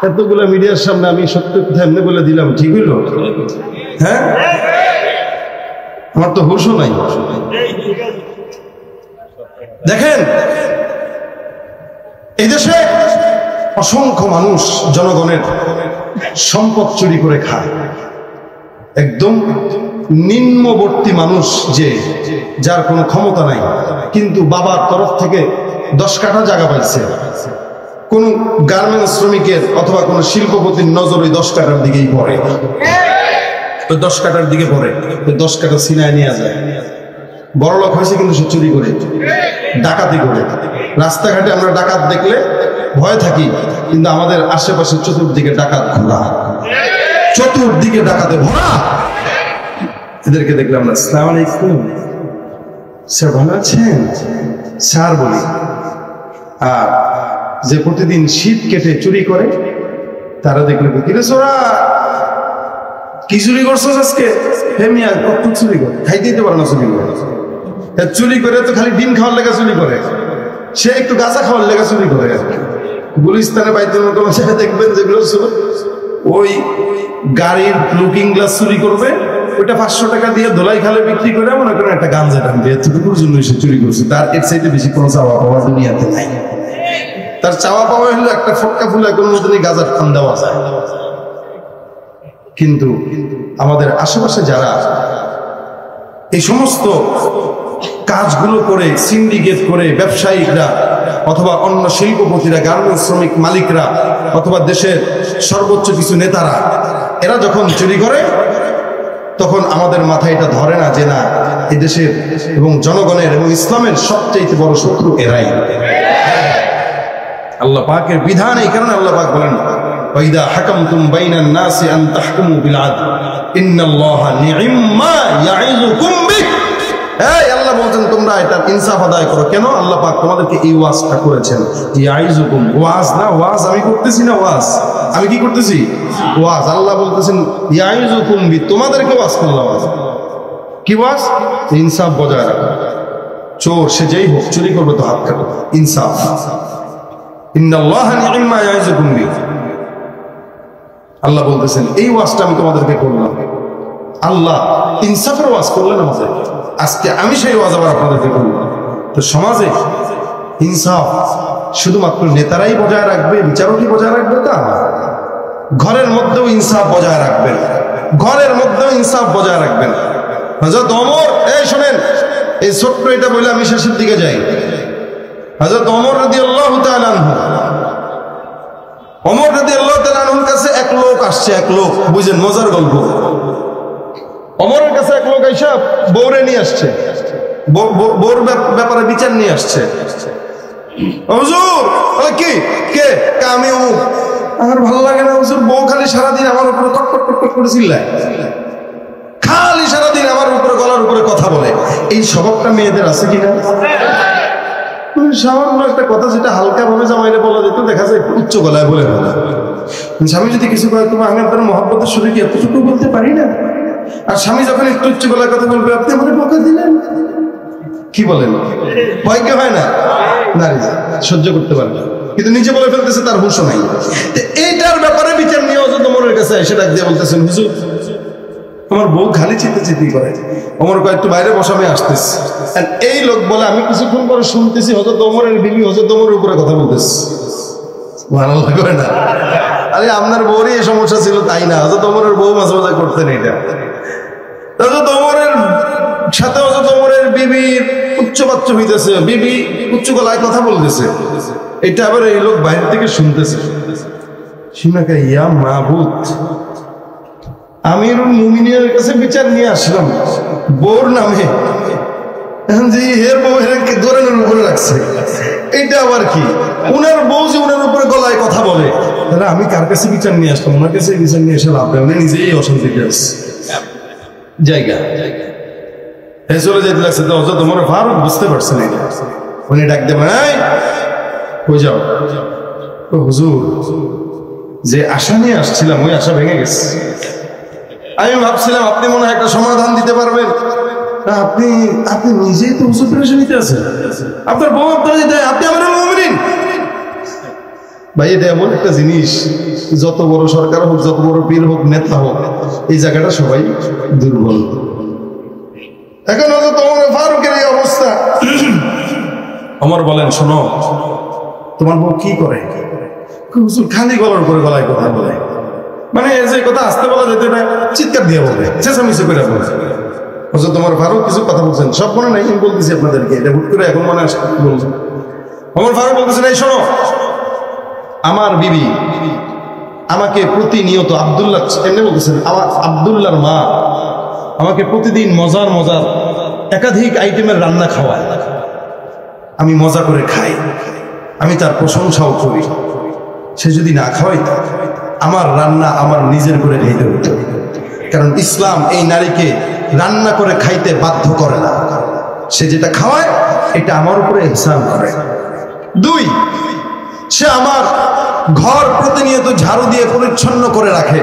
এতগুলো মিডিয়ার সামনে আমি সত্য কথা এমনি বলে দিলাম, ঠিক হইল? হ্যাঁ, আমার তো হুঁশও নাই। দেখেন এই দেশে অসংখ্য মানুষ জনগণের সম্পদ চুরি করে খায়। একদম নিম্নবর্তী মানুষ, যে যার কোনো ক্ষমতা নাই, কিন্তু বাবার তরফ থেকে 10 কাঠা জায়গা পাইছে, কোন গার্মেন্টস শ্রমিকের অথবা কোন শিল্পপতির নজর ওই 10 কাঠার দিকেই পড়ে, ওই 10 কাঠার দিকে পড়ে, ওই 10 কাঠা ছিনায় নিয়ে যায়। বড় লোক হয়েছে কিন্তু সে চুরি করে, ডাকাতি করে। রাস্তাঘাটে আমরা ডাকাত দেখলে ভয় থাকি, কিন্তু আমাদের আশেপাশে চতুর্দিকে ডাকাত খোলা, চতুর্দিকে ডাকাতে ভরা। এদেরকে দেখলে আমরা আসসালামু আলাইকুম স্যার, ভালো আছেন স্যার বলি। আর যে প্রতিদিন শীত কেটে চুরি করে, তারা দেখলে কিরে সোরা কি চুরি করছো আজকে? হে মিয়া, কত চুরি করে? খাইতে দিতে পারে না চুরি করে। চুরি করে তো খালি ডিম খাওয়ার লেগে চুরি করে, সে একটু গাঁজা খাওয়ার লেগে চুরি করে। গুলিস্তানে বাইতুল মোকাররমে দেখবেন যেগুলো ওই গাড়ির লুকিং গ্লাস চুরি করবে, ওইটা 500 টাকা দিয়ে ধোলাই খালে বিক্রি করে মনে করেন একটা গাঞ্জা টানবে, এতটুকুর জন্য সে চুরি করছে। তার এর চাইতে বেশি কোনো চাওয়া পাওয়া দুনিয়াতে নাই। তার চাওয়া পাওয়া হলো একটা ফটকা ফুলে কোনো মতনই গাঁজার টান দেওয়া যায়। কিন্তু আমাদের আশেপাশে যারা এই সমস্ত কাজগুলো করে, সিন্ডিকেট করে ব্যবসায়িকরা অথবা অন্য শিল্পপতিরা, গার্মেন্টস শ্রমিক মালিকরা অথবা দেশের সর্বোচ্চ কিছু নেতারা, এরা যখন চুরি করে, তখন আমাদের মাথায় এটা ধরে না যে না, এই দেশের এবং জনগণের এবং ইসলামের সবচেয়ে বড় শত্রু এরাই। আল্লাহ পাকের বিধান, এই কারণে আল্লাহ পাক বলেন ওয়াইদা হাকামতুম বাইনান নাসি আন তাহকুমু বিল আদল ইন্নাল্লাহা নি'ম্মা ইয়াইযুকুম বিহি। এই আল্লাহ বলছেন তোমরা এটার ইনসাফ আদায় করো। কেন? আল্লাহ পাক তোমাদেরকে এই ওয়াজটা করেছেন। ইয়াইযুকুম, ওয়াজ না, ওয়াজ আমি করতেছি না, ওয়াজ আমি কি করতেছি? ওয়াজ। আল্লাহ বলতেছেন ইয়াইযুকুম বি, তোমাদেরকে ওয়াজ করলাম। কি ওয়াজ? ইনসাফ বজায় রাখো। চোর সে যেই হোক, চুরি করবে তো হাত কাটো, ইনসাফ। ইন্নাল্লাহা নি'ম্মা ইয়াইযুকুম বি, আল্লাহ বলতেছেন এই ওয়াজটা আমি তোমাদেরকে করলাম। আল্লাহ ইনসাফের ওয়াজ করলেন আমাদের। আজকে আমি সেই ওয়াজ আবার আপনাদেরকে করলাম। তো সমাজে ইনসাফ শুধুমাত্র নেতারাই বজায় রাখবে, বিচারকই বজায় রাখবে তা না। ঘরের মধ্যেও ইনসাফ বজায় রাখবেন, ঘরের মধ্যেও ইনসাফ বজায় রাখবেন। হযরত ওমর, এই শোনেন, এই ছোট্ট এটা বলে আমি শেষের দিকে যাই। হযরত ওমর রাদিয়াল্লাহু তাআলা আনহু, ওমর রাদিয়াল্লাহু তাআলা আনহুর কাছে এক লোক আসছে, এক লোক, বুঝেন মজার গল্প। ওমরের কাছে এক লোক আইসা বউরে নিয়ে আসছে, বউর ব্যাপারে বিচার নিয়ে আসছে। হুজুর, কি কে? আমি অমুক। আমার ভালো লাগে না হুজুর, বউ খালি সারাদিন আমার উপরে কটকট কটকট করে চিল্লায়, খালি সারাদিন আমার উপরে গলার উপরে কথা বলে। এই স্বভাবটা মেয়েদের আছে কিনা? সামান্য একটা কথা যেটা হালকা ভাবে জামাইলে বলা যেত, দেখা যায় উচ্চ গলায় বলে না। স্বামী যদি কিছু করে, তোমার আমি আপনার মহব্বতের শুরু কি এতটুকু বলতে পারি না? আর স্বামী যখন একটু উচ্চ গলায় কথা বলবে, আপনি আমাকে বকা দিলেন, কি বলেন? ভয় কি হয় না? নারী সহ্য করতে পারে না, কিন্তু নিজে বলে ফেলতেছে, তার হুঁশ নাই। এইটার ব্যাপারে বিচার নিয়ে হযরত ওমরের কাছে এসে ডাক দিয়ে বলতেছেন, হুজুর আমার বউ খালি চিন্তা করে। ওমর কয় একটু বাইরে বসা, আমি আসতেছি। এই লোক বলে আমি কিছুক্ষণ পরে শুনতেছি হযরত ওমরের বিবি হযরত ওমরের উপরে কথা বলতেছে। ভালো লাগে না? আরে আপনার বউরই এই সমস্যা ছিল তাই না? হযরত ওমরের বউ মাঝে মাঝে করতেন এটা। হযরত ওমরের সাথে হযরত ওমরের বিবির উচ্চ বাচ্চা হইতেছে, বিবি উচ্চ গলায় কথা বলতেছে। এটা আবার এই লোক বাইরে থেকে শুনতেছে। শুনে কে, ইয়া মাবুদ, আমিরুল মুমিনের কাছে বিচার নিয়ে আসলাম বউর নামে, যে এর বউ এরকে দোরেনের উপরে রাখছে। এটা আবার কি? উনার বউ যে উনার উপরে গলায় কথা বলে, তাহলে আমি কার কাছে বিচার নিয়ে আসলাম? ওনার কাছে বিচার নিয়ে এসে লাভ নেই, উনি নিজেই অশান্তিতে আছে জায়গা। চলে যেতে লাগছে তো হযরত ওমর ফারুক বুঝতে পারছেন এটা। উনি ডাক দেবেন, এই কই যাও? ও হুজুর, যে আশা নিয়ে আসছিলাম ওই আশা ভেঙে গেছে। আমি ভাবছিলাম আপনি মনে হয় একটা সমাধান দিতে পারবেন। আপনি আপনি নিজেই তো হুজুর পেরেশানিতে আছেন, আপনার বউ আপনার, আপনি আমিরুল মুমিনিন। ভাই এটা এমন একটা জিনিস, যত বড় সরকার হোক, যত বড় পীর হোক, নেতা হোক, এই জায়গাটা সবাই দুর্বল। এখন হয়তো তোমার ফারুকের এই অবস্থা। ওমর বলেন, শোনো, তোমার বউ কি করে? হুজুর খালি গলার করে গলায় কথা বলে, মানে যে কথা আসতে বলা যেত না, চিৎকার দিয়ে বলে, চেঁচামেচি করে বলে। হুজুর তোমার ফারুক কিছু কথা বলছেন, সব মনে নাই, আমি বলতেছি আপনাদেরকে, এটা হুট করে এখন মনে আসে বলছেন। ওমর ফারুক বলতেছেন, এই শোনো, আমার বিবি আমাকে প্রতিনিয়ত, আব্দুল্লাহ এমনি বলতেছেন, আমার আব্দুল্লাহর মা আমাকে প্রতিদিন মজার মজার একাধিক আইটেমের রান্না খাওয়ায়, আমি মজা করে খাই, আমি তার প্রশংসাও করি। সে যদি না খাওয়াইতো, আমার রান্না আমার নিজের করে খাইতে হতো, কারণ ইসলাম এই নারীকে রান্না করে খাইতে বাধ্য করে না। সে যেটা খাওয়ায় এটা আমার উপরে ইহসান করে। 2, সে আমার ঘর প্রতিনিয়ত ঝাড়ু দিয়ে পরিচ্ছন্ন করে রাখে,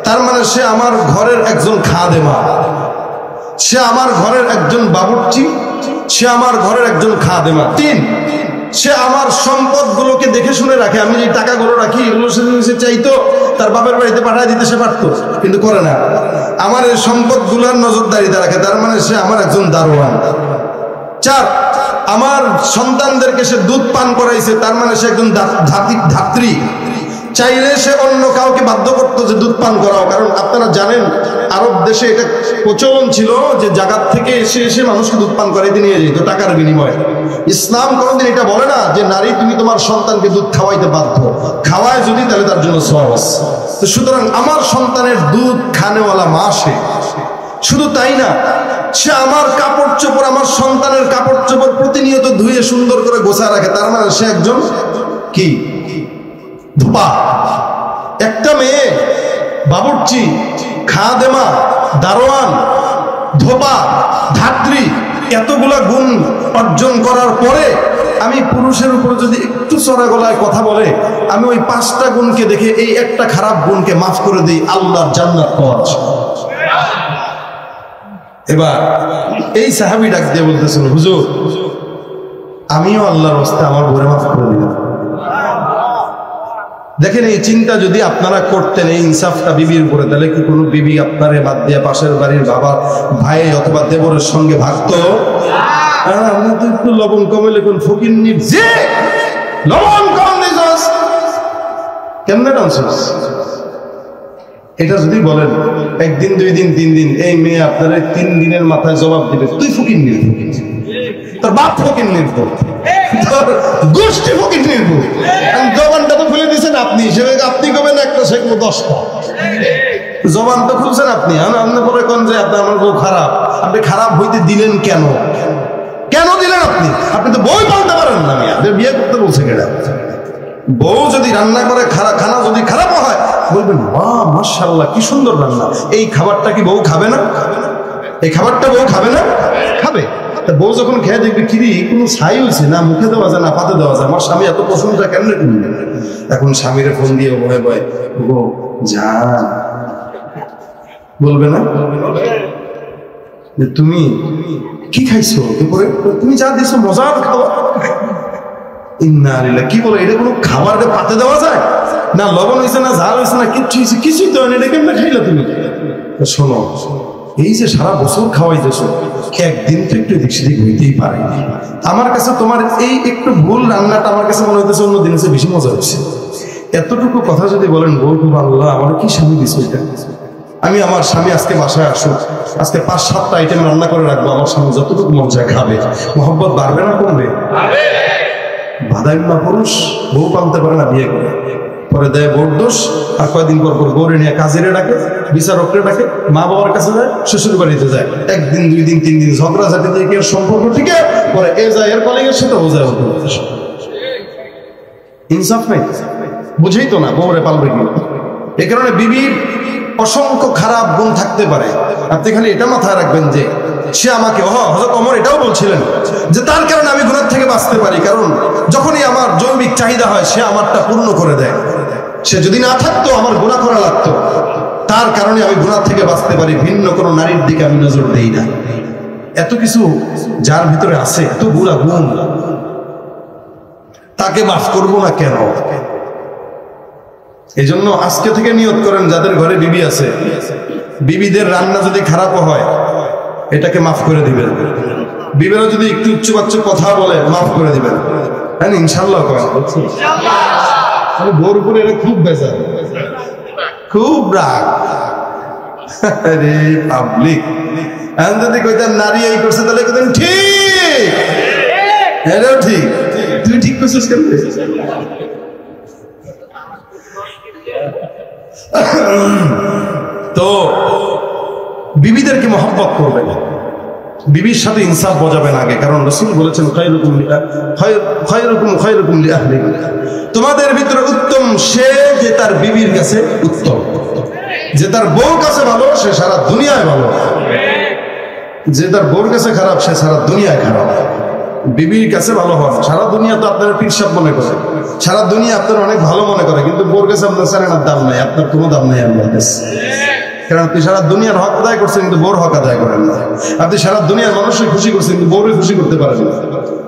তার মানে সে আমার ঘরের একজন খাদেমা, সে আমার ঘরের একজন বাবুর্চি, সে আমার ঘরের একজন খাদেমা। 3, সে আমার সম্পদগুলোকে দেখে শুনে রাখে। আমি যে টাকাগুলো রাখি, এগুলো সে চাইতো তার বাপের বাড়িতে পাঠায় দিতে, সে পারতো, কিন্তু করে না। আমার এই সম্পদগুলোর নজরদারিতে রাখে, তার মানে সে আমার একজন দারোয়ান। 4, আমার সন্তানদেরকে সে দুধ পান করাইছে, তার মানে সে একজন ধাত্রী। চাইলে সে অন্য কাউকে বাধ্য করতো যে দুধ পান করাও, কারণ আপনারা জানেন আরব দেশে এটা প্রচলন ছিল যে জায়গার থেকে এসে এসে মানুষকে দুধ পান করাইতে নিয়ে যেত টাকার বিনিময়ে। ইসলাম কোনোদিন এটা বলে না যে নারী তুমি তোমার সন্তানকে দুধ খাওয়াইতে বাধ্য, খাওয়ায় যদি তাহলে তার জন্য সওয়াব আছে। তো সুতরাং আমার সন্তানের দুধ খানেওয়ালা মা সে। শুধু তাই না, সে আমার কাপড় চোপড়, আমার সন্তানের কাপড় চোপড় প্রতিনিয়ত ধুয়ে সুন্দর করে গোছায় রাখে, তার মানে সে একজন কি ধোপা। একটা মেয়ে বাবুর্চি, খাদেমা, দারোয়ান, ধোপা, ধাত্রী, এতগুলা গুণ অর্জন করার পরে আমি পুরুষের উপর যদি একটু চড়া গলায় কথা বলে, আমি ওই 5টা গুণকে দেখে এই একটা খারাপ গুণকে মাফ করে দিই, আল্লাহর জান্নাত পাওয়া যায়। এবার এই সাহাবী ডাক দিয়ে বলতেছেন, হুজুর আমিও আল্লাহর রাস্তায় আমার ঘরে মাফ করে দিলাম। দেখেন, এই চিন্তা যদি আপনারা করতেন, এই ইনসাফটা বিবির উপরে, তাহলে কি কোনো বিবি আপনারে বাদ দিয়ে পাশের বাড়ির বাবা, ভাই অথবা দেবরের সঙ্গে ভাগতো? আমরা তো একটু লবণ কমে লিখুন, ফকির যে লবণ কম দিছস, কেমনে ডান্সস? এটা যদি বলেন 1 দিন 2 দিন 3 দিন, এই মেয়ে আপনার 3 দিনের মাথায় জবাব দিবে, তুই ফকির নির্ভর, তোর বাপ ফকির নির্ভর, তোর গোষ্ঠী ফকির নির্ভর। জবানটা তো খুলে দিয়েছেন আপনি, হিসেবে আপনি কবেন একটা শেখবো 10টা। জবান তো খুলছেন আপনি, আপনি পরে কোন যে আপনার আমার বউ খারাপ, আপনি খারাপ হইতে দিলেন কেন? কেন দিলেন আপনি? আপনি তো বই পাল্টে পারেন না, বিয়ে করতে বলছে কেন? বউ যদি রান্না করে খানা যদি খারাপ হয়, বলবেন বাহ মাশাআল্লাহ কি সুন্দর রান্না, এই খাবারটা কি বউ খাবে না? এই খাবারটা বউ খাবে না? খাবে। তা বউ যখন খেয়ে দেখবে কিরি কোনো ছাই হয়েছে না, মুখে দেওয়া যায় না, পাতে দেওয়া যায়, আমার স্বামী এত প্রশংসা কেমনে করবে? এখন স্বামীরে ফোন দিয়ে ভয়ে ভয়ে বউ জান বলবে না যে তুমি কি খাইছো, এরপরে তুমি যা দিছো মজার খাওয়া। ইন্নালিল্লাহ, কি বলো, এটা কোনো খাবার পাতে দেওয়া যায় না? লবণ হয়েছে না, ঝাল হয়েছে না, কিচ্ছু হয়েছে, কিছুই তো এটা কেমনে খাইলা তুমি? শোনো, এই যে সারা বছর খাওয়াইতেছো, একদিন তো একটু এদিক সেদিক হইতেই পারে। আমার কাছে তোমার এই একটু ভুল রান্নাটা আমার কাছে মনে হইতেছে অন্য দিনের চেয়ে বেশি মজা হচ্ছে। এতটুকু কথা যদি বলেন, বউ আল্লাহ আমার কি স্বামী দিছো এটা। আমি আমার স্বামী আজকে বাসায় আসুক, আজকে 5-7টা আইটেম রান্না করে রাখবো, আমার স্বামী যতটুকু মন চায় খাবে, মহব্বত বাড়বে না কমবে? বাদাইম্মা পুরুষ বউ পালতে পারে না, বিয়ে করে পরে দেয় বউর দোষ, আর কয়েকদিন পর পর বউরে নিয়ে কাজেরে ডাকে, বিচারকরে ডাকে, মা বাবার কাছে যায়, শ্বশুর বাড়িতে যায়, 1 দিন 2 দিন 3 দিন ঝগড়া ঝাঁটি থেকে সম্পর্ক ঠিকে পরে এ যায় এর কলিগের সাথে, ও যায় ওর। ইনসাফ নাই, বুঝেই তো না বউরে পালবে কি। এই কারণে বিবির অসংখ্য খারাপ গুণ থাকতে পারে, আপনি খালি এটা মাথায় রাখবেন যে সে আমাকে, হযরত ওমর এটাও বলছিলেন যে তার কারণে আমি গুনাহ থেকে বাঁচতে পারি, কারণ যখনই আমার জৈবিক চাহিদা হয় সে আমারটা পূর্ণ করে দেয়। সে যদি না থাকতো আমার গুনাহ করা লাগতো, তার কারণে আমি গুনাহ থেকে বাঁচতে পারি, ভিন্ন কোনো নারীর দিকে আমি নজর দেই না। এত কিছু যার ভিতরে আছে, এত বুড়া গুণ, তাকে মাফ করবো না কেন? এই জন্য আজকে থেকে নিয়ত করেন, যাদের ঘরে বিবি আছে, বিবিদের রান্না যদি খারাপও হয় এটাকে মাফ করে দিবেন। বিবিরা যদি একটু উচ্চবাচ্য কথা বলে মাফ করে দিবেন, হ্যাঁ ইনশাল্লাহ করেন। বোর উপরে এটা খুব বেজার, খুব রাগ। আরে পাবলিক যদি কইতেন নারী এই করছে তাহলে কইতেন ঠিক, এটাও ঠিক, তুই ঠিক করছিস কেন? তো বিবিদেরকে মহব্বত করবেন, বিবির সাথে ইনসাফ বোঝাবেন আগে, কারণ রাসূল বলেছেন খায়রুকুম লিআহলিহি, তোমাদের ভিতরে উত্তম সে যে তার বিবির কাছে উত্তম, যে তার বউর কাছে ভালো সে সারা দুনিয়ায় ভালো, যে তার বউর কাছে খারাপ সে সারা দুনিয়ায় খারাপ। বিবির কাছে ভালো হন, সারা দুনিয়া তো আপনার পিরসাব মনে করে, সারা দুনিয়া আপনার অনেক ভালো মনে করে, কিন্তু বউর কাছে আপনার সারেনার দাম নাই, আপনার কোনো দাম নাই আল্লাহর কাছে। কারণ আপনি সারা দুনিয়ার হক আদায় করছেন কিন্তু বউর হক আদায় করেন না। আপনি সারা দুনিয়ার মানুষকে খুশি করছেন কিন্তু বউরে খুশি করতে পারেন না।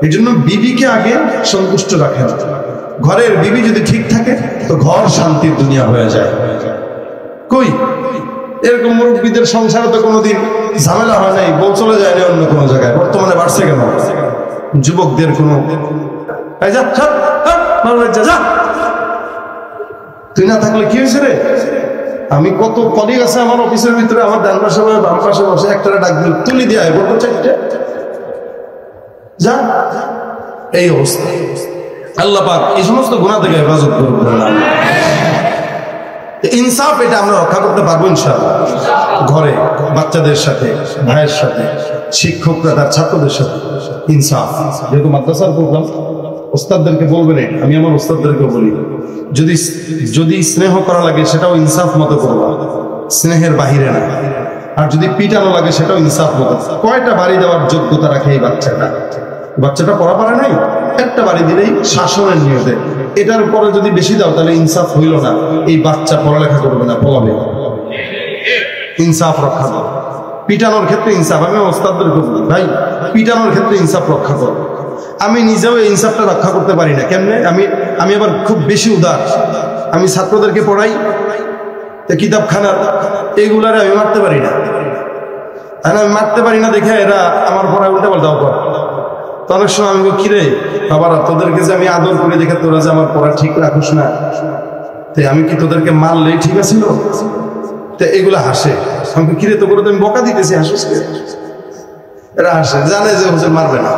এই জন্য বিবিকে আগে সন্তুষ্ট রাখেন। ঘরের বিবি যদি ঠিক থাকে তো ঘর শান্তির দুনিয়া হয়ে যায়। কই এরকম মুরব্বীদের সংসারে তো কোনোদিন ঝামেলা হয় নাই, বউ চলে যায় না অন্য কোনো জায়গায়। বর্তমানে বাড়ছে কেন? যুবকদের কোনো তুই না থাকলে কি হয়েছে রে? আমি কত কলিগ আছে আমার অফিসের ভিতরে, আমার ডান পাশে বাম পাশে বসে, একটা ডাক দিল তুলি দিয়ে আয়, বলতো চারটে যা। এই অবস্থা। আল্লাহ পাক এই সমস্ত গুনাহ থেকে হেফাজত করবেন। ইনসাফ এটা আমরা রক্ষা করতে পারবো ইনশাআল্লাহ। ঘরে বাচ্চাদের সাথে, ভাইয়ের সাথে, শিক্ষকরা তার ছাত্রদের সাথে ইনসাফ। যেহেতু মাদ্রাসার প্রোগ্রাম, ওস্তাদদেরকে বলবেন, আমি আমার ওস্তাদদেরকে বলি, যদি স্নেহ করা লাগে সেটাও ইনসাফ মতো করবা, স্নেহের বাহিরে না। আর যদি পিটানো লাগে সেটাও ইনসাফ মতো। কয়টা বাড়ি দেওয়ার যোগ্যতা রাখে এই বাচ্চাটা পড়া পারে নাই, একটা বাড়ি দিলেই শাসনের নিয়তে। এটার পরে যদি বেশি দাও তাহলে ইনসাফ হইল না, এই বাচ্চা পড়ালেখা করবে না, পড়াবে। ইনসাফ রক্ষা করো। পিটানোর ক্ষেত্রে ইনসাফ, আমি ওস্তাদদেরকে বলি ভাই পিটানোর ক্ষেত্রে ইনসাফ রক্ষা করো। আমি নিজেও এই ইনসাফটা রক্ষা করতে পারি না। কেমনে? আমি আবার খুব বেশি উদার। আমি ছাত্রদেরকে পড়াই, কিতাবখানা এইগুলারে আমি মারতে পারি না। আমি মারতে পারি না দেখে এরা আমার পড়ায় উল্টা পাল্টাও করে। তো অনেক সময় আমি কিরে বাবারা, তোদেরকে যে আমি আদর করে দেখে তোরা যে আমার পড়া ঠিক রাখিস না, তাই আমি কি তোদেরকে মারলেই ঠিক আছিল? তো এগুলা হাসে। আমি কিরে তো করে তো আমি বকা দিতেছি, হাসিস কে? এরা হাসে, জানে যে হুজুর মারবে না।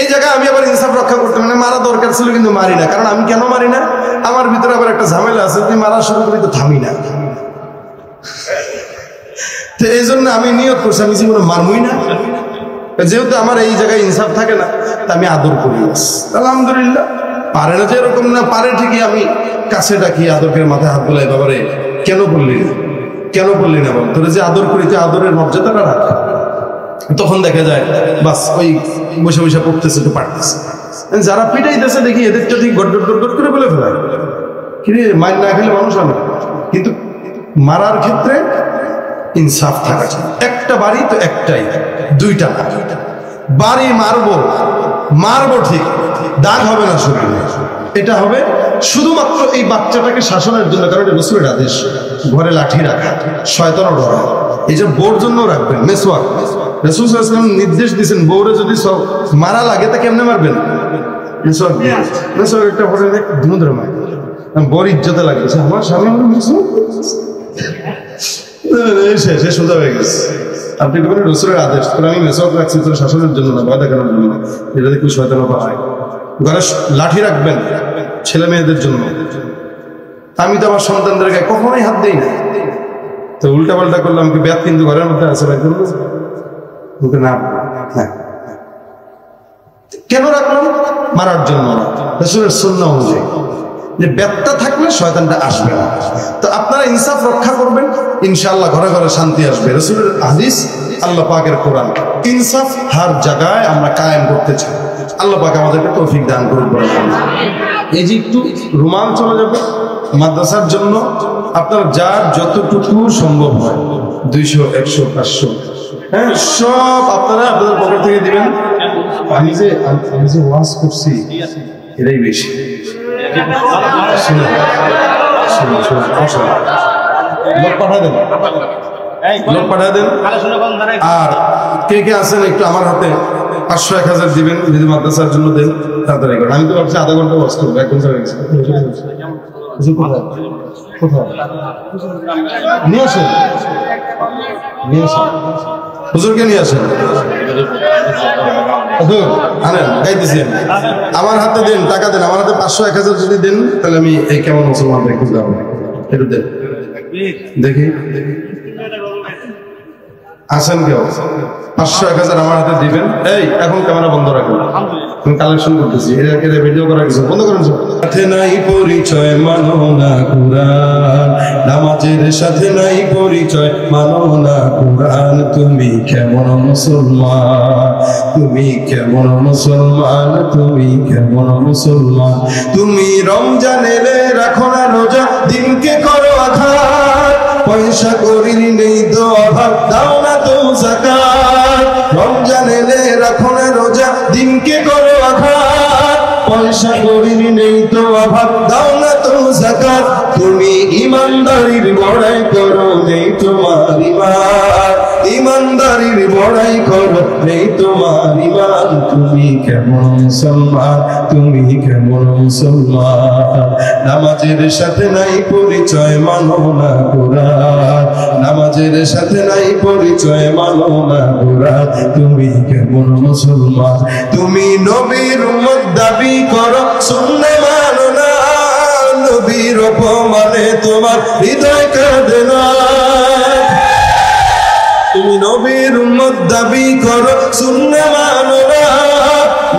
এই জায়গায় আমি আবার ইনসাফ রক্ষা করতে, মানে মারা দরকার ছিল কিন্তু মারি না। কারণ আমি কেন মারি না? আমার ভিতরে আবার একটা ঝামেলা আছে, তুই মারা শুরু করি তো থামি না। তো এই জন্য আমি নিয়ত করছি আমি জীবনে মারবই না। যেহেতু আমার এই জায়গায় ইনসাফ থাকে না, তা আমি আদর করি। আলহামদুলিল্লাহ। পারে না যে এরকম না, পারে ঠিকই। আমি কাছে ডাকি, আদরের মাথায় হাত বোলাই, বাবারে কেন বললি না, কেন বললি না বল, তোরা যে আদর করি তুই আদরের মর্যাদাটা রাখ। তখন দেখা যায় বাস ওই বসে বসে পড়তেছে তো পারতেছে। যারা পিটাইতেছে দেখি এদেরটা ঠিক গট গট গট করে বলে ফেলায়, কিরে মার না খেলে মানুষ হবে। কিন্তু মারার ক্ষেত্রে ইনসাফ থাকা চাই। একটা বাড়ি তো একটাই, দুইটা না। বাড়ি মারবো ঠিক, দাগ হবে না শরীরে। এটা হবে শুধুমাত্র এই বাচ্চাটাকে শাসনের জন্য, কারণ এটা রাসূলের আদেশ। ঘরে লাঠি রাখা, শয়তানও ডরায়। এই যে বউর জন্য রাখবেন মেসওয়াক। রাসূল সাল্লাল্লাহু আলাইহি ওয়াসাল্লাম নির্দেশ দিয়েছেন, বউরে যদি সব মারা লাগে তা কেমনে মারবেন? মেসওয়াক দিয়ে। মেসওয়াক একটা পরে ধুমুদ্র মায়, বউর ইজ্জতে লাগতেছে, আমার স্বামী আমার মেসওয়াক সে সোজা হয়ে গেছে। আপনি বলেন রাসূলের আদেশ, আমি মেসওয়াক রাখছি তোর শাসনের জন্য না, ভয় দেখানোর জন্য। এটা দেখলে শয়তানও পায়। ঘরে লাঠি রাখবেন ছেলে মেয়েদের জন্য। আমি তো আমার সন্তানদের গায়ে কখনোই হাত দিই না। তো উল্টা পাল্টা করলাম কি ব্যাত কিন্তু ঘরের মধ্যে আছে ভাই, করবো না। কেন রাখলাম? মারার জন্য না, রাসূলের সুন্নাহ অনুযায়ী। যে ব্যাতটা থাকলে শয়তানটা আসবে না। তো আপনারা ইনসাফ রক্ষা করবেন, ইনশাআল্লাহ ঘরে ঘরে শান্তি আসবে। রাসূলের হাদিস, আল্লাহ পাকের কোরআন। ইনসাফ হার জায়গায় আমরা কায়েম করতে চাই। আল্লাহ পাক আমাদেরকে তৌফিক দান করুন। এই যে একটু রুমাল চলে যাবে মাদ্রাসার জন্য, আপনার যার যতটুকু সম্ভব হয় 200, 100, 500, হ্যাঁ, সব আপনারা আপনাদের পকেট থেকে দিবেন। আমি যে ওয়াজ করছি এটাই বেশি। লোক পাঠায় দেন, লোক পাঠায় দেন। আর কে কে আছেন একটু আমার হাতে 500-1000 দিবেন, যদি মাদ্রাসার জন্য দেন তাড়াতাড়ি করেন। আমি তো ভাবছি আধা ঘন্টা ওয়াজ করবো, 1 ঘন্টা হয়ে গেছে। কোথায় নিয়ে আসেন, নিয়ে আসেন, হুজুরকে নিয়ে আসেন, আনেন, গাইতেছি। আমার হাতে দেন, টাকা দেন, আমার হাতে 500-1000 যদি দেন তাহলে আমি এই কেমন মুসলমান দেখতে যাবো, একটু দেন দেখি। আসেন কেউ 500-1000 আমার হাতে দিবেন। এই এখন ক্যামেরা বন্ধ রাখুন, আমি কালেকশন করতেছি, এটা ভিডিও করা কিছু বন্ধ করেন। সাথে নাই পরিচয় মানো না কুরআন, নামাজের সাথে নাই পরিচয় মানো না কুরআন। তুমি কেমন মুসলমান, তুমি কেমন মুসলমান, তুমি কেমন মুসলমান। তুমি রমজান এলে রাখো না রোজা, দিনকে করো আঘাত, পয়সা করির নেই তো অভাব, দাও না তো যাকাত। রমজান এলে রাখো না রোজা, দিনকে করো আঘাত, পয়সা করির নেই তো অভাব, দাও না তো যাকাত। তুমি ইমানদারির বড়াই করো, নেই তোমার ঈমান, ইমানদারির বড়াই করো, নেই তোমার ঈমান। তুমি কেমন মুসলমান, তুমি কেমন মুসলমান। নামাজের সাথে নাই পরিচয় মানো না কুরআন, নামাজের সাথে নাই পরিচয় মানো না কুরআন। তুমি কেমন মুসলমান। তুমি নবীর উম্মত দাবি করো, সুন্নাহ মানো না, নবীর অপমানে তোমার হৃদয় কাঁদে না। তুমি নবীর উম্মত দাবি করো, সুন্নাহ মানো না,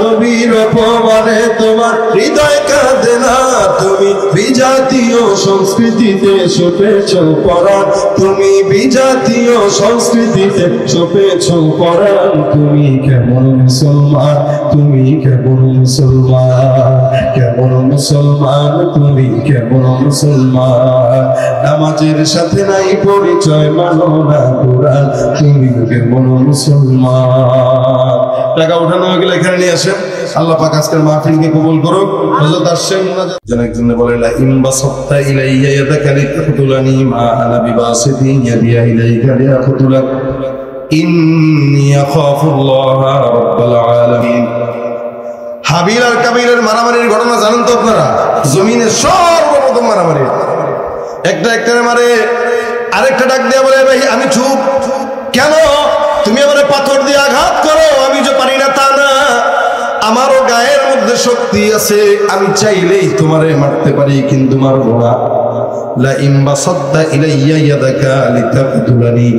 নবীর অপমানে তোমার হৃদয় কাঁদে না। তুমি বিজাতীয় সংস্কৃতিতে সপেছ পরাণ, তুমি বিজাতীয় সংস্কৃতিতে সপেছ পরাণ। তুমি কেমন মুসলমান, তুমি কেমন মুসলমান, কেমন মুসলমান, তুমি কেমন মুসলমান। নামাজের সাথে নাই পরিচয় মানো না কুরআন, তুমি কেমন মুসলমান। টাকা উঠানো হয়ে গেলে এখানে নিয়ে আসেন। আল্লাহ পাক আজকের মাহফিলকে কবুল করুক। হযরত আসেন মুনাজাত যেন একজন বলে লা ইন বাসাত্তা ইলাইয়া ইয়াদাকা লিতাকতুলানি মা আনা বিবাসিতিন ইয়াদিয়া ইলাইকা লিয়াকতুলাক ইন্নী আখাফুল্লাহ রাব্বাল আলামিন। হাবিল আর কাবিলের মারামারির ঘটনা জানেন তো আপনারা? জমিনে সর্বপ্রথম মারামারি, একটা একটারে মারে, আরেকটা ডাক দিয়ে বলে ভাই আমি চুপ, কেন তুমি আমারে পাথর দিয়ে আঘাত করো, আমি যে পারি না তা না, আমারও গায়ের মধ্যে শক্তি আছে, আমি চাইলেই তোমারে মারতে পারি কিন্তু মারবো না। লা ইন বাসাত্তা ইলাইয়া ইয়াদাকা লিতাকতুলানি,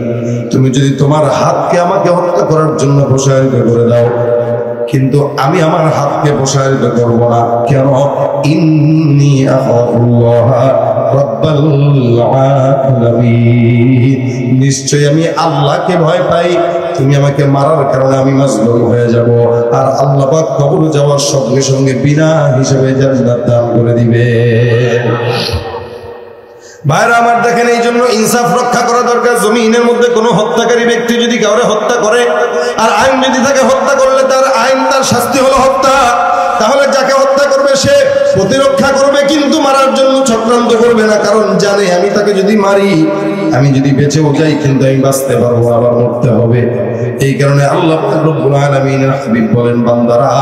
তুমি যদি তোমার হাতকে আমাকে হত্যা করার জন্য প্রসারিত করে দাও, কিন্তু আমি আমার হাতকে প্রসারিত করব না। কেন? ইন্নী আখাফুল্লাহ রাব্বাল আলামিন, নিশ্চয় আমি আল্লাহকে ভয় পাই, তুমি আমাকে মারার কারণে আমি মাজলুম হয়ে যাব, আর আল্লাহ পাক কবর যাওয়ার সঙ্গে সঙ্গে বিনা হিসেবে জান্নাত দান করে দিবে। ভাইরা আমার দেখেন, এই জন্য ইনসাফ রক্ষা করা দরকার। জমিনের মধ্যে কোনো হত্যাকারী ব্যক্তি যদি কাউরে হত্যা করে, আর আইন যদি তাকে হত্যা করলে তার আইন, তার শাস্তি হলো হত্যা, তাহলে যাকে হত্যা করবে সে প্রতিরক্ষা করবে, কিন্তু মারার জন্য চক্রান্ত করবে না, কারণ জানে আমি তাকে যদি মারি, আমি যদি বেঁচেও যাই কিন্তু আমি বাঁচতে পারবো, আবার মরতে হবে। এই কারণে আল্লাহ পাক রব্বুল আলামিনের হাবিব বলেন, বান্দারা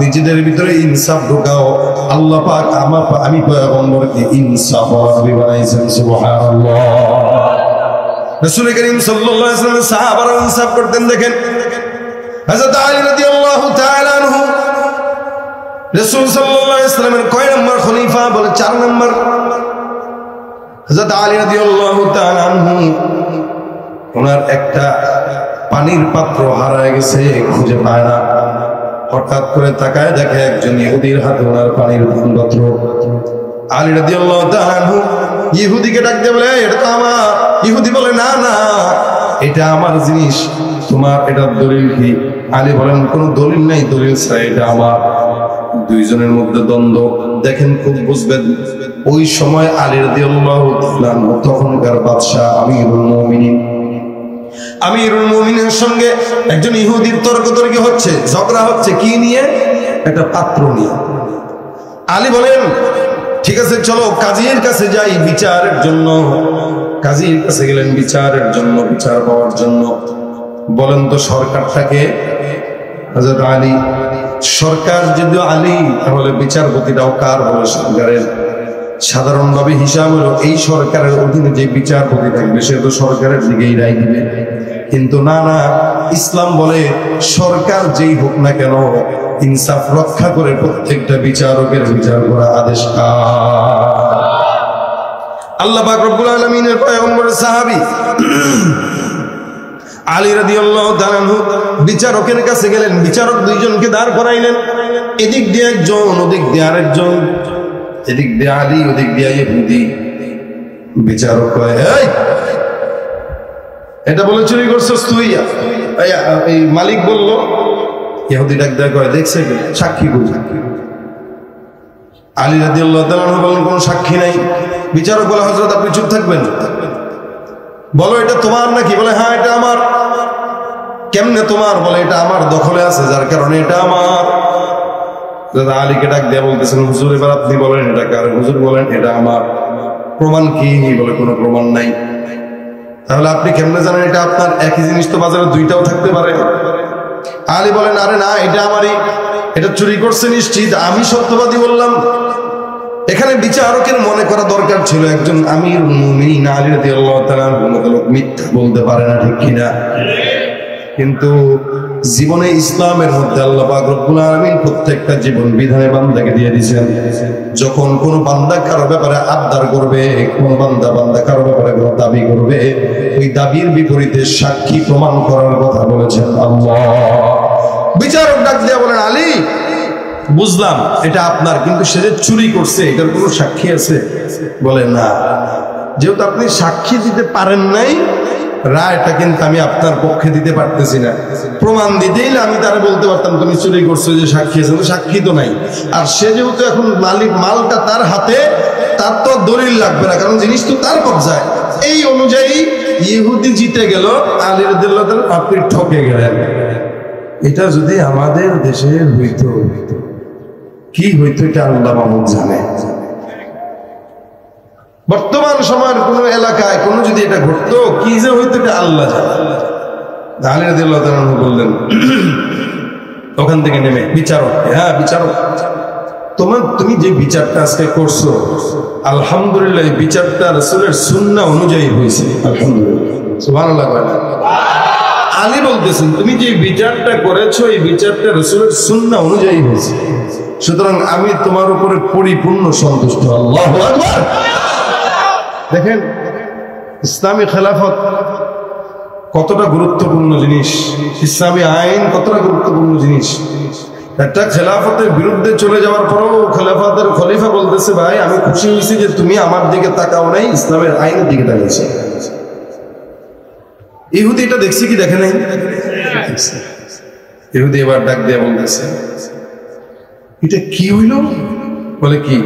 নিজেদের ভিতরে ইনসাফ ঢোকাও। আল্লাহ পাক আমি পয়গম্বরকে ইনসাফওয়ালা বানাইছেন। সুবহানাল্লাহ। রাসূল করিম সাল্লাল্লাহু আলাইহি ওয়াসাল্লাম সাহাবারা ইনসাফ করতেন। দেখেন হযরত আলী রাদিয়াল্লাহু তাআলা আনহু রাসূল সাল্লাল্লাহু আলাইহি ওয়াসাল্লামের কয় নম্বর খলিফা? বলে 4 নম্বর। হযরত আলী রাদিয়াল্লাহু তাআলা আনহু ওনার একটা পানির পাত্র হারায় গেছে, খুঁজে পায় না। হঠাৎ করে তাকায় দেখে একজন ইহুদির হাতে ওনার পানির পাত্র। আলী রাদিয়াল্লাহু তাআলা আনহু ইহুদিকে ডাক দিয়ে বলে, এটা তো আমার। ইহুদি বলে, না না, এটা আমার জিনিস, তোমার এটার দলিল কি? আলী বলেন, কোনো দলিল নাই, দলিল ছাড়া এটা আমার। দুইজনের মধ্যে দ্বন্দ্ব। দেখেন খুব বুঝবেন, ওই সময় আলী রাদিয়াল্লাহু তাআলা আনহু তখনকার বাদশা আমিরুল মুমিনিন। আমিরুল মুমিনের সঙ্গে একজন ইহুদির তর্কতর্কি হচ্ছে, ঝগড়া হচ্ছে, কি নিয়ে? একটা পাত্র নিয়ে। আলী বলেন, ঠিক আছে চলো কাজীর কাছে যাই বিচারের জন্য। কাজীর কাছে গেলেন বিচারের জন্য, বিচার পাওয়ার জন্য। বলেন তো সরকারটাকে? হযরত আলী। সরকার যদি আলী, তাহলে বিচারপতিটাও কার হলো? সরকারের। সাধারণভাবে হিসাব হলো এই সরকারের অধীনে যে বিচারপতি থাকবে সে তো সরকারের দিকেই রায় দিবে, কিন্তু না না, ইসলাম বলে সরকার যেই হোক না কেন ইনসাফ রক্ষা করে প্রত্যেকটা বিচারকের বিচার করা আদেশ কার? আল্লাহ পাক রব্বুল আলামিনের পয়গম্বরের সাহাবী আলী রাদিয়াল্লাহু তাআলা আনহু বিচারকের কাছে গেলেন। বিচারক দুইজনকে দাঁড় করাইলেন, এদিক দিয়ে একজন, ওদিক দিয়ে আরেকজন। এদিক দিয়ে আলী, ওদিক দিয়ে ইহুদি। বিচারক কয়, এই এটা বলে চুরি করছস তুই? এই মালিক বলল। ইহুদি ডাক দেয়া কয়, দেখছে সাক্ষী কই? আলী রাদিয়াল্লাহু তাআলা আনহু বলেন, কোনো সাক্ষী নাই। বিচারক বলে, হযরত আপনি চুপ থাকবেন, বলো এটা তোমার নাকি? বলে হ্যাঁ এটা আমার। কেমনে তোমার? বলে এটা আমার দখলে আছে, যার কারণে এটা আমার। আলীকে ডাক দেয়া বলতেছেন, হুজুর এবার আপনি বলেন এটা কার? হুজুর বলেন এটা আমার। প্রমাণ কি? বলে কোনো প্রমাণ নাই। তাহলে আপনি কেমনে জানেন এটা আপনার? একই জিনিস তো বাজারে দুইটাও থাকতে পারে। আলী বলেন, আরে না, এটা আমারই, এটা চুরি করছে নিশ্চিত, আমি সত্যবাদী বললাম। এখানে বিচারকের মনে করা দরকার ছিল একজন আমিরুল মুমিনিন আলী রাদিয়াল্লাহু তাআলা মিথ্যা বলতে পারে না, ঠিক কিনা? কিন্তু জীবনে ইসলামের মধ্যে আল্লাহ পাক রব্বুল আলামিন প্রত্যেকটা জীবন বিধানে বান্দাকে দিয়ে দিয়েছেন। যখন কোন বান্দা কারো ব্যাপারে আবদার করবে, কোন বান্দা কারো ব্যাপারে কোনো দাবি করবে, ওই দাবির বিপরীতে সাক্ষী প্রমাণ করার কথা বলেছেন আল্লাহ। বিচারক ডাক দিয়া বলেন, আলী বুঝলাম এটা আপনার, কিন্তু সে যে চুরি করছে এটার কোনো সাক্ষী আছে? বলে না। যেহেতু আপনি সাক্ষী দিতে পারেন নাই, রায়টা কিন্তু আমি আপনার পক্ষে দিতে পারতেছি না। প্রমাণ দিতেই আমি তারা বলতে পারতাম তুমি চুরি করছো, যে সাক্ষী আছে, সাক্ষী তো নাই। আর সে যেহেতু এখন মালিক, মালটা তার হাতে, তার তো দলিল লাগবে না, কারণ জিনিস তো তার কবজায়। এই অনুযায়ী ইহুদি জিতে গেল, আলী রাদিয়াল্লাহু তাআলা আপনি ঠকে গেলেন। এটা যদি আমাদের দেশে হইতো, কি হইতো এটা আল্লাহ মাহমুদ জানে। বর্তমান সময়ের কোন এলাকায় কোন যদি এটা ঘটতো, কি যে হইতো এটা আল্লাহ জানে। আলী রাদিয়াল্লাহু তাআলা বললেন ওখান থেকে নেমে, বিচারক, হ্যাঁ বিচারক, তুমি যে বিচারটা আজকে করছো আলহামদুলিল্লাহ, এই বিচারটা রাসূলের সুন্নাহ অনুযায়ী হয়েছে, আলহামদুলিল্লাহ, সুবহানাল্লাহ। আলী বলতেছেন তুমি যে বিচারটা করেছো এই বিচারটা রাসূলের সুন্নাহ অনুযায়ী হয়েছে, সুতরাং আমি তোমার উপরে পরিপূর্ণ সন্তুষ্ট। আল্লাহু আকবার। দেখেন ইসলামী খেলাফত কতটা গুরুত্বপূর্ণ জিনিস, ইসলামী আইন কতটা গুরুত্বপূর্ণ জিনিস। একটা খেলাফতের বিরুদ্ধে চলে যাওয়ার পরেও খেলাফতের খলিফা বলতেছে, ভাই আমি খুশি হয়েছি যে তুমি আমার দিকে তাকাও নাই, ইসলামের আইনের দিকে তাকিয়েছে। ইহুদি এটা দেখছি কি দেখে নাই? ইহুদি এবার ডাক দিয়ে বলতেছে, এটা কি হইল? বলে কি?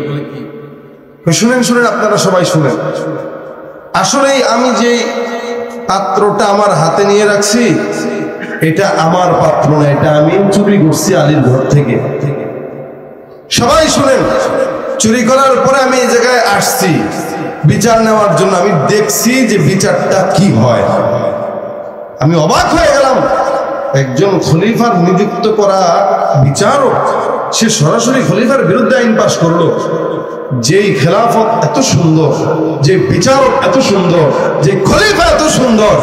শুনেন শুনেন, আপনারা সবাই শুনেন। আসলেই আমি যে পাত্রটা আমার হাতে নিয়ে রাখছি এটা আমার পাত্র না, এটা আমি চুরি করছি আলীর ঘর থেকে। সবাই শুনেন, চুরি করার পরে আমি এই জায়গায় আসছি বিচার নেওয়ার জন্য। আমি দেখছি যে বিচারটা কি হয়। আমি অবাক হয়ে গেলাম, একজন খলিফার নিযুক্ত করা বিচারক সে সরাসরি খলিফার বিরুদ্ধে আইন পাশ করলো। যেই খেলাফত এত সুন্দর, যে বিচারক এত সুন্দর, যে খলিফা এত সুন্দর,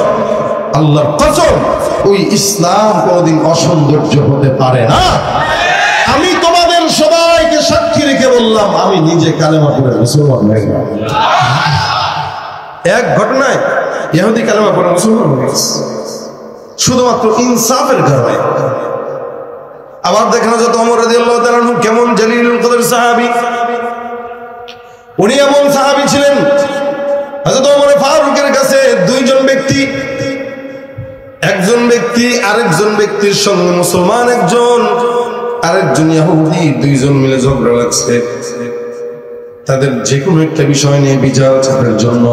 আল্লাহর কসম ওই ইসলাম কোনদিন অসৌন্দর্য হতে পারে না। আমি তোমাদের সবাইকে সাক্ষী রেখে বললাম, আমি নিজে কালেমা পড়ে মুসলমান হয়ে গেলাম। এক ঘটনায় ইহুদি কালেমা পড়ে মুসলমান হয়ে গেছে, শুধুমাত্র ইনসাফের কারণে। আবার দেখানো যেত ওমর রাদিয়াল্লাহু তাআলা আনহু কেমন জলিলুল কদর সাহাবী। উনি এমন সাহাবী ছিলেন, হযরত ওমর ফারুকের কাছে দুইজন ব্যক্তি, একজন ব্যক্তি আরেকজন ব্যক্তির সঙ্গে মুসলমান একজন, আরেকজন ইহুদি, দুইজন মিলে ঝগড়া লাগছে। তাদের যে কোনো একটা বিষয় নিয়ে বিচার চাপের জন্য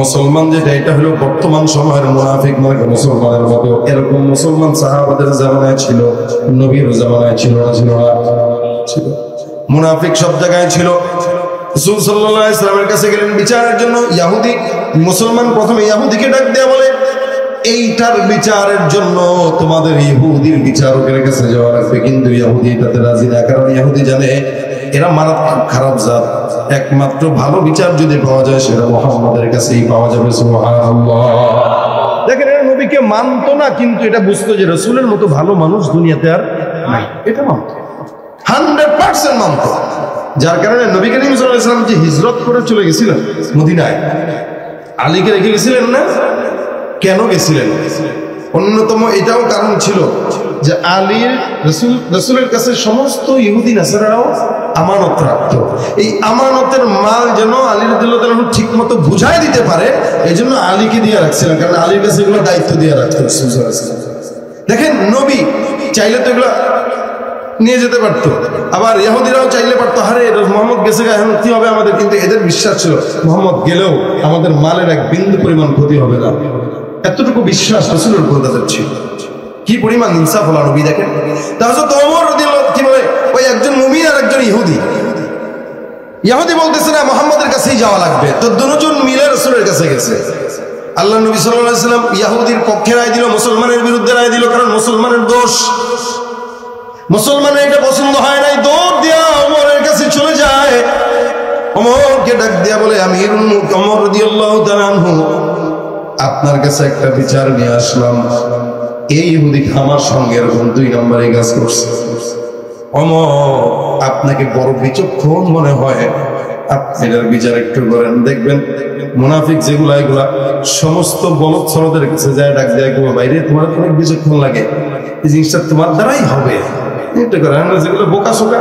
মুসলমান যেটা, এটা হলো বর্তমান সময়ের মুনাফিক নয় মুসলমানের মতো। এরকম মুসলমান সাহাবাদের জামানায় ছিল, নবীর জামানায় ছিল না? ছিল না? ছিল। মুনাফিক সব জায়গায় ছিল। রাসূল সাল্লাল্লাহু আলাইহি ওয়াসাল্লামের কাছে গেলেন বিচারের জন্য। ইহুদি মুসলমান প্রথমে ইহুদিকে ডাক দেয়া বলে, এইটার বিচারের জন্য তোমাদের ইহুদির বিচারকের কাছে যাওয়া লাগবে। কিন্তু ইহুদি তাতে রাজি না, কারণ ইহুদি জানে এরা মারাত্মক খারাপ জাত, একমাত্র ভালো বিচার যদি পাওয়া যায় সেটা মুহাম্মাদের কাছেই পাওয়া যাবে। সুবহানাল্লাহ। দেখেন, এরা নবীকে মানতো না, কিন্তু এটা বুঝতো যে রাসূলের মতো ভালো মানুষ দুনিয়াতে আর নাই, এটা মানতো, 100% মানতো। যার কারণে নবী করিম সাল্লাল্লাহু আলাইহি ওয়াসাল্লাম যে হিজরত করে চলে গেছিলেন মদিনায়, আলীকে রেখে গেছিলেন না? কেন গেছিলেন? অন্যতম এটাও কারণ ছিল যে আলীর রাসূলের কাছে সমস্ত ইহুদি নাসারারাও আমানত রাখত। এই আমানতের মাল যেন আলী রাদিয়াল্লাহু তাআলা ঠিক মতো বুঝাই দিতে পারে, এই জন্য আলীকে দিয়ে রাখছিলেন, কারণ আলীর কাছে এগুলো দায়িত্ব দিয়ে রাখতেন রাসূল সাল্লাল্লাহু আলাইহি ওয়াসাল্লাম। দেখেন, নবী চাইলে তো এগুলো নিয়ে যেতে পারতো, আবার ইহুদিরাও চাইলে পারতো, আরে মুহাম্মদ গেছে এখন কি হবে আমাদের, কিন্তু এদের বিশ্বাস ছিল মুহাম্মদ গেলেও আমাদের মালের এক বিন্দু পরিমাণ ক্ষতি হবে না, এতটুকু বিশ্বাস রাসূলের উপর তাদের ছিল। কি পরিমাণ ইনসাফ হলো নবী দেখেন। তা হযরত ওমর রাদিয়াল্লাহু কি বলে, ওই একজন মুমিন আর একজন ইহুদি বলতেছে না মুহাম্মাদের কাছেই যাওয়া লাগবে, তো দুজন মিলে রাসূলের কাছে গেছে। আল্লাহ নবী সাল্লাল্লাহু আলাইহি ওয়াসাল্লাম ইহুদির পক্ষে রায় দিল, মুসলমানের বিরুদ্ধে রায় দিল, কারণ মুসলমানের দোষ, মুসলমানের এটা পছন্দ হয় নাই, দৌড় দিয়া ওমরের কাছে চলে যায়। ওমরকে ডাক দিয়া বলে, আমিরুল মুমিনিন ওমর রাদিয়াল্লাহু তাআলা আনহু, আপনার কাছে একটা বিচার নিয়ে আসলাম। এই ইহুদি আমার সঙ্গে এরকম 2 নম্বরে কাজ করছে। ওমর, আপনাকে বড় বিচক্ষণ মনে হয়, আপনি এর বিচার একটু করেন, দেখবেন মুনাফিক যেগুলা এগুলা সমস্ত বলদ ছলদের কাছে যায় ডাক দেয়, বাইরে তোমার অনেক বিচক্ষণ লাগে, এই জিনিসটা তোমার দ্বারাই হবে, এটা করে। আমরা যেগুলো বোকা শোকা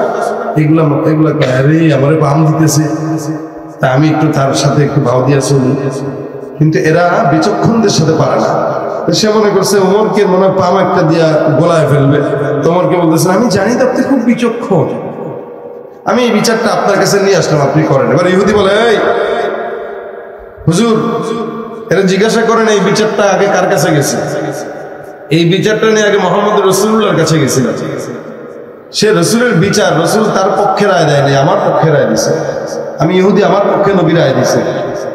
এগুলা আরে আমারে বাম দিতেছে, তা আমি একটু তার সাথে একটু ভাও দিয়া চলি, কিন্তু এরা বিচক্ষণদের সাথে পারে না। সে মনে করছে ওমরকে মনে পাম একটা দিয়া গোলায় ফেলবে, তোমারকে বলতেছেন আমি জানি তো আপনি খুব বিচক্ষণ, আমি এই বিচারটা আপনার কাছে নিয়ে আসলাম, আপনি করেন। এবার ইহুদি বলে, এই হুজুর, এরা জিজ্ঞাসা করেন এই বিচারটা আগে কার কাছে গেছে? এই বিচারটা নিয়ে আগে মুহাম্মদ রাসূলুল্লাহর কাছে গেছিল। সে রাসূলের বিচার, রাসূল তার পক্ষে রায় দেয়নি, আমার পক্ষে রায় দিছে। আমি ইহুদি, আমার পক্ষে নবী রায় দিছে,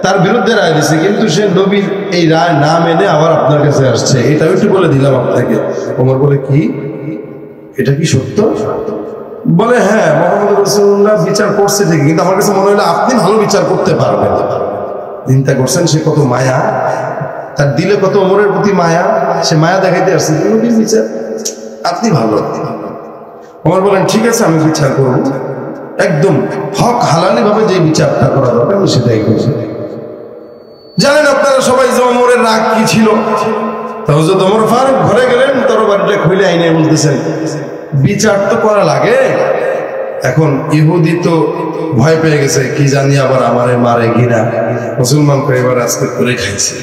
তার বিরুদ্ধে রায় দিছে, কিন্তু সে নবীর এই রায় না মেনে আবার আপনার কাছে আসছে, এটাও একটু বলে দিলাম আপনাকে। ওমর বলে, কি এটা কি সত্য? বলে, হ্যাঁ, মুহাম্মদ রাসূলুল্লাহ বিচার করছে ঠিক, কিন্তু আমার কাছে মনে হলো আপনি ভালো বিচার করতে পারবেন। চিন্তা করছেন সে কত মায়া, তার দিলে কত ওমরের প্রতি মায়া, সে মায়া দেখাইতে আসছে, নবীর বিচার আপনি ভালো। ওমর বলেন, ঠিক আছে, আমি বিচার করব, একদম হক হালালি ভাবে যে বিচারটা করা দরকার আমি সেটাই করছি। জানেন আপনারা সবাই যে ওমরের রাগ কি ছিল? তা হযরত ওমর ফারুক ঘরে গেলেন, তরবারিটা খুলে আইনে বলতেছেন, বিচার তো করা লাগে। এখন ইহুদি তো ভয় পেয়ে গেছে, কি জানি আবার আমারে মারে কিনা, মুসলমান করে এবার আজকে করে খাইছে,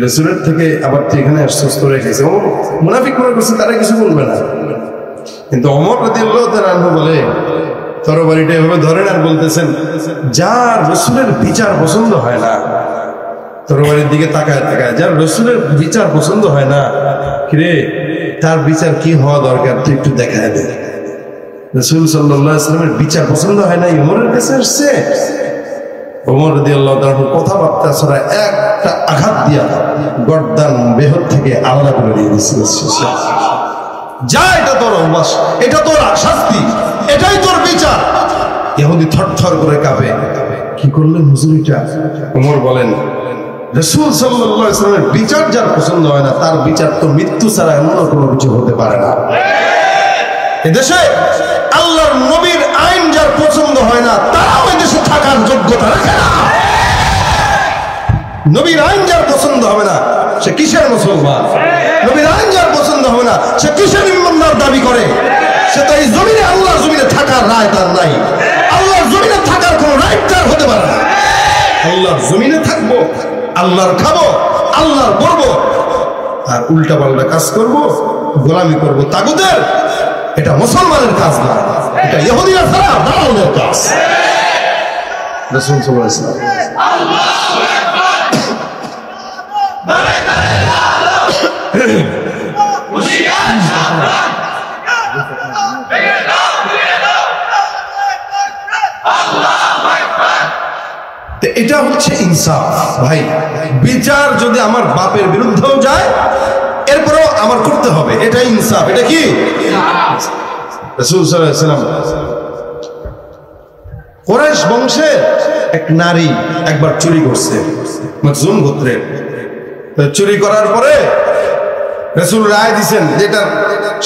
রাসূলের থেকে আবার তো এখানে সুস্থ করে খাইছে। ও মুনাফিক মনে করছে তারা কিছু বলবে না, কিন্তু ওমর রাদিয়াল্লাহু তাআলা আনহু বলে, তরবারিটা এভাবে ধরেন আর বলতেছেন, যার রাসূলের বিচার পছন্দ হয় না, তরবারির দিকে তাকায় তাকায়, যার রাসূলের বিচার পছন্দ হয় না, কিরে তার বিচার কি হওয়া দরকার তুই একটু দেখায় দে। রাসূল সাল্লাল্লাহু আলাইহি ওয়াসাল্লামের বিচার পছন্দ হয় না, ওমরের কাছে আসছে। ওমর রাদিয়াল্লাহু তাআলা কথাবার্তা ছাড়া একটা আঘাত দিয়া গর্দান বেহদ থেকে আলাদা করে দিয়ে দিয়েছিল। যা, এটা তোর অভ্যাস, এটা তোর শাস্তি, এটাই তোর বিচার। ইহুদি থরথর করে কাঁপে, কি করলেন হুজুর এটা? ওমর বলেন, রাসূল সাল্লাল্লাহু আলাইহি ওয়াসাল্লামের বিচার যার পছন্দ হয় না, তার বিচার তো মৃত্যু ছাড়া অন্য কোনো কিছু হতে পারে না। এদেশে আল্লাহর নবীর আইন যার পছন্দ হয় না, তারাও এদেশে থাকার যোগ্যতা রাখে না। নবীর আইন যার পছন্দ হবে না, সে কিসের মুসলমান? নবীর আইন যার পছন্দ হবে না, সে কিসের ইমানদার দাবি করে? সে তো এই জমিনে, আল্লাহর জমিনে থাকার রায় তার নাই, আল্লাহর জমিনে থাকার কোনো রাইট তার হতে পারে না। আল্লাহর জমিনে থাকবো, আল্লাহর খাবো, আল্লাহর পড়বো, আর উল্টা পাল্টা কাজ করবো, গোলামি করবো তাগুতের, এটা মুসলমানের কাজ না, এটা ইহুদিরা ছাড়া দালালদের কাজ। রাসূল সাল্লাল্লাহু আলাইহি ওয়াসাল্লাম আল্লাহ তো এটা হচ্ছে ইনসাফ ভাই। বিচার যদি আমার বাপের বিরুদ্ধেও যায় এরপরেও আমার করতে হবে, এটা ইনসাফ। এটা কি রাসূল সাল্লাল্লাহু আলাইহি ওয়াসাল্লাম কুরাইশ বংশের এক নারী একবার চুরি করছে, মাখজুম গোত্রের। চুরি করার পরে রাসূল রায় দিয়েছেন যেটা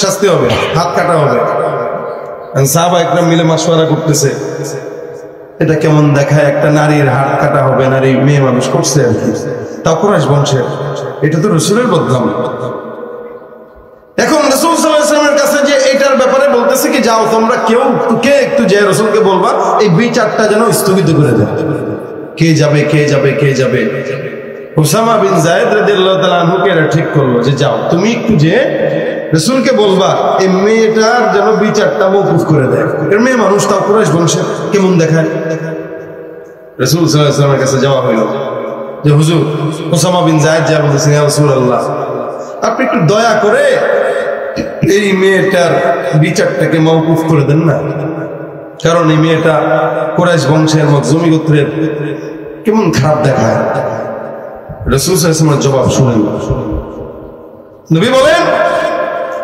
শাস্তি হবে, হাত কাটা হবে। সাহাবা একরাম মিলে মাশওয়ারা করতেছে, এটা কেমন দেখায় একটা নারীর হাত কাটা হবে, নারী মেয়ে মানুষ করছে আর কি, তাও কুরাইশ বংশের, এটা তো রাসূলের বদনাম। এখন রাসূল সাল্লাল্লাহু আলাইহি ওয়াসাল্লামের কাছে যে এটার ব্যাপারে বলতেছে কি যাও তোমরা কেউ একটু যে রাসূলকে বলবা এই বিচারটা যেন স্থগিত করে দেয়। কে যাবে কে যাবে কে যাবে? উসামা বিন যায়েদ রাদিয়াল্লাহু তাআলা আনহুকে এরা ঠিক করলো যে যাও তুমি একটু যে রাসূলকে বলবা এই মেয়েটার যেন বিচারটা মওকুফ করে দেয়। এর মেয়ে মানুষ, তাও কুরাইশ বংশের, কেমন দেখায়। রাসূল সাল্লাল্লাহু আলাইহি ওয়াসাল্লামের কাছে যাওয়া হইল যে হুজুর, উসামা বিন যায়েদ যা বলেছেন, ইয়া রাসূলুল্লাহ আপনি একটু দয়া করে এই মেয়েটার বিচারটাকে মওকুফ করে দেন না, কারণ এই মেয়েটা কুরাইশ বংশের মাখজুমি গোত্রের, কেমন খারাপ দেখায়। রাসূল সাল্লাল্লাহু আলাইহি ওয়াসাল্লামের জবাব শুনেন। নবী বলেন,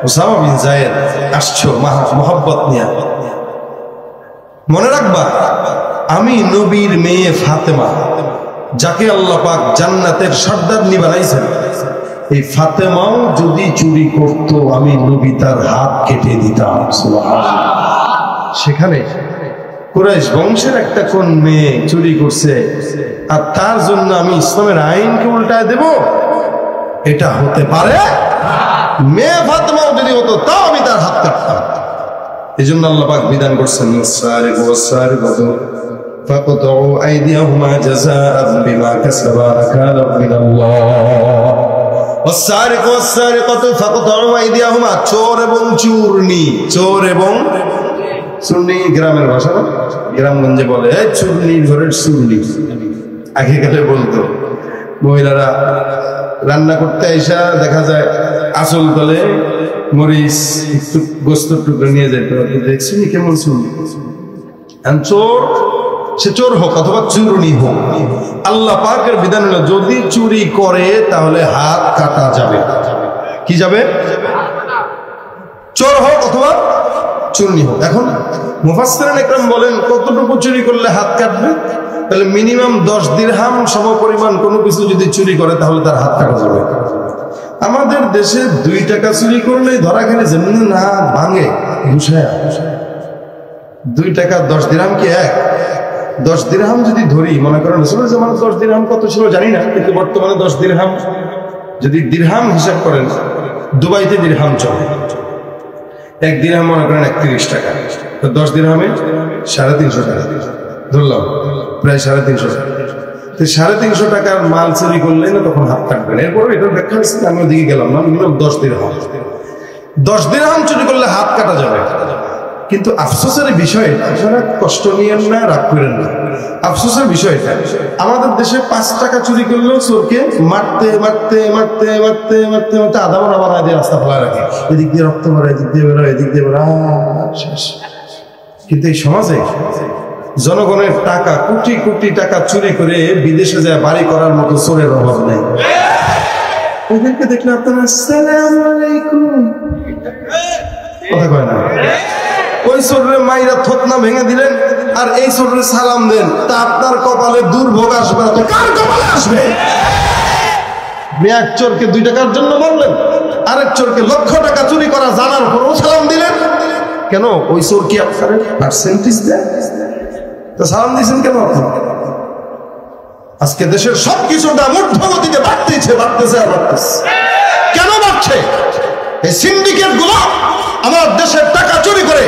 উসামা বিন যায়েদ আসছো মোহাব্বত নিয়ে, মনে রাখবা আমি নবীর মেয়ে ফাতেমা, যাকে আল্লাহ পাক জান্নাতের সর্দারনি বানাইছেন, এই ফাতেমাও যদি চুরি করত আমি নবী তার হাত কেটে দিতাম। সুবহানাল্লাহ। সেখানে কুরাইশ বংশের একটা কোন মেয়ে চুরি করছে আর তার জন্য আমি ইসলামের আইনকে উল্টায় দেব? এটা হতে পারে? মেয়ে ফাতেমাও যদি হতো তাও আমি তার হাত কাটতাম। এই জন্য আল্লাহ পাক বিধান করছেন, সারিকু ওয়াস-সারিকাতু ফাকতউ আইদিয়াহুমা জাযাআন বিমা কাসাবা নাকালাম মিনাল্লাহ। ওয়াস-সারিকু ওয়াস-সারিকাতু ফাকতউ আইদিয়াহুমা, চোর এবং চুরনি, চোর এবং চুরনি গ্রামের ভাষা না, গ্রামগঞ্জে বলে এই চুরনি ঘরের চুরনি। আগে কালে বলতো মহিলারা রান্না করতে আইসা দেখা যায় আসল তলে মরিচ একটু গোস্ত টুকরো নিয়ে যেত, দেখছি কেমন চুরনি। চোর, সে চোর হোক অথবা চুরনি হোক, আল্লাহ পাকের বিধান হলো যদি চুরি করে তাহলে হাত কাটা যাবে। কি যাবে? চোর হোক অথবা চুরনি হোক। এখন মুফাসসিরিন ইকরাম বলেন কতটুকু চুরি করলে হাত কাটবে? তাহলে মিনিমাম 10 দিরহাম সমপরিমাণ কোনো কিছু যদি চুরি করে তাহলে তার হাত কাটা যাবে। আমাদের দেশে 2 টাকা চুরি করলেই ধরা খেলে যেমনি না ভাঙে ঘুষায়া। 2 টাকা 10 দিরহাম কি এক? 10 দিরহাম যদি ধরি, মনে করেন রাসূলের জামানায় 10 দিরহাম কত ছিল জানি না, কিন্তু বর্তমানে 10 দিরহাম যদি দিরহাম হিসাব করেন, দুবাইতে দিরহাম চলে। 1 দিরহাম মনে করেন 31 টাকা, তো 10 দিরহামে 350 টাকা ধরলাম, প্রায় 350 টাকা। তো 350 টাকার মাল চুরি করলে না তখন হাত কাটবেন। এরপর এটার ব্যাখ্যা হচ্ছে, আমি ওদিকে গেলাম না, মিনিমাম 10 দিরহাম। 10 দিরহাম চুরি করলে হাত কাটা যাবে। কিন্তু আফসোসের বিষয়, আপনারা কষ্ট নিয়েন না, রাগ করেন না, আফসোসের বিষয়টা আমাদের দেশে 5 টাকা চুরি করলেও চোরকে মারতে মারতে মারতে মারতে মারতে মারতে আধা মরা বানায় দিয়ে রাস্তা ফেলা রাখে, এদিক দিয়ে রক্ত বেরোয়, এদিক দিয়ে বেরোয়, এদিক দিয়ে বেরোয়, শেষ। কিন্তু এই সমাজে জনগণের টাকা, কোটি কোটি টাকা চুরি করে বিদেশে যায় বাড়ি করার মতো চোরের অভাব নেই। ওদেরকে দেখলে আপনারা আসসালামু আলাইকুম কথা কয় না? ওই চোরের মাইরা থতনা ভেঙে দিলেন আর এই চোরের সালাম দেন, তা আপনার কপালে দুর্ভোগ আসবে না তো কার কপালে আসবে? এক চোরকে 2 টাকার জন্য মারলেন, আরেক চোরকে লক্ষ টাকা চুরি করা জানার পরও সালাম দিলেন কেন? ওই চোর কি আপনার পার্সেন্টেজ দেয়? তো সালাম দিয়েছেন কেন আপনি? আজকে দেশের সবকিছুটা মূর্ধগতিতে বাড়তেছে বাড়তেছে আর বাড়তেছে। কেন বাড়ছে? এই সিন্ডিকেট গুলো আমার দেশের টাকা চুরি করে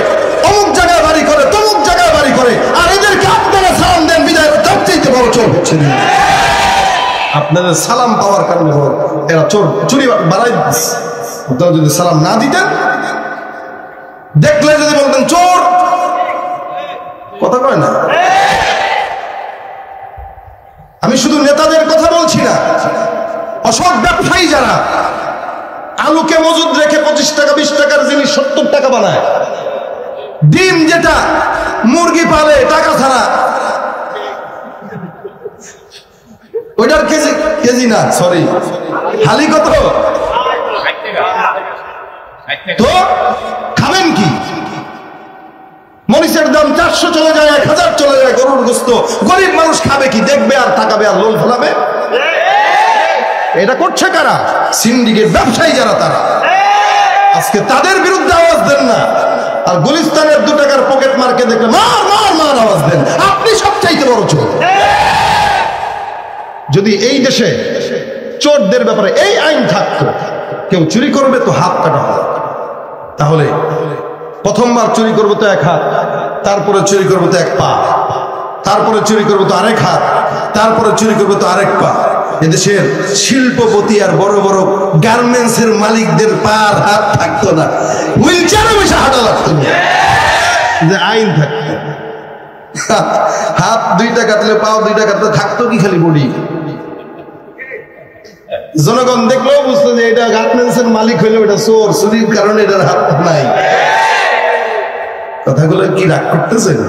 অমুক জায়গায় বাড়ি করে, তমুক জায়গায় বাড়ি করে, আর এদেরকে আপনারা সালাম দেন বিদায় তার চাইতে বড় চোর হচ্ছে। আপনাদের সালাম পাওয়ার কারণে এরা চোর চুরি বাড়াই দিচ্ছে। আপনারা যদি সালাম না দিতেন, দেখলে যদি বলতেন চোর, কথা কয় না? আমি শুধু নেতাদের কথা বলছি না, অসৎ ব্যবসায়ী যারা আলুকে মজুদ রেখে 25 টাকা 20 টাকার জিনিস 70 টাকা বানায়, ডিম যেটা মুরগি পালে টাকা ছাড়া ওইটার কেজি কেজি না, সরি, হালি কত? তো খাবেন কি? মরিচের দাম 400 চলে যায়, 1000 চলে যায়, গরুর গোস্ত। গরিব মানুষ খাবে কি? দেখবে আর তাকাবে আর লোল ফেলাবে। এটা করছে কারা? সিন্ডিকেট ব্যবসায়ী যারা, তারা। আজকে তাদের বিরুদ্ধে আওয়াজ দেন না, আর গুলিস্তানের 2 টাকার পকেট মার্কে দেখলে মার মার মার আওয়াজ দেন। আপনি সবচাইতে বড় চোর। যদি এই দেশে চোরদের ব্যাপারে এই আইন থাকতো, কেউ চুরি করবে তো হাত কাটা হবে, তাহলে প্রথমবার চুরি করবো তো 1 হাত, তারপরে চুরি করবো তো 1 পা, তারপরে চুরি করবো তো 1 হাত, তারপরে চুরি করবো তো 1 পা। এদেশের শিল্পপতি আর বড় বড় গার্মেন্টসের মালিকদের পা আর হাত থাকতো না, হুইল চেয়ারে বসে হাঁটা লাগতো না, যে আইন থাকতো। হাত 2টা কাটলে পাও 2টা কাটলে থাকতো কি খালি বডি? জনগণ দেখলেও বুঝতো যে এটা গার্মেন্টসের মালিক হইলে ওটা চোর, চুরির কারণে এটার হাত নাই। কথাগুলো কি রাগ করতেছেন?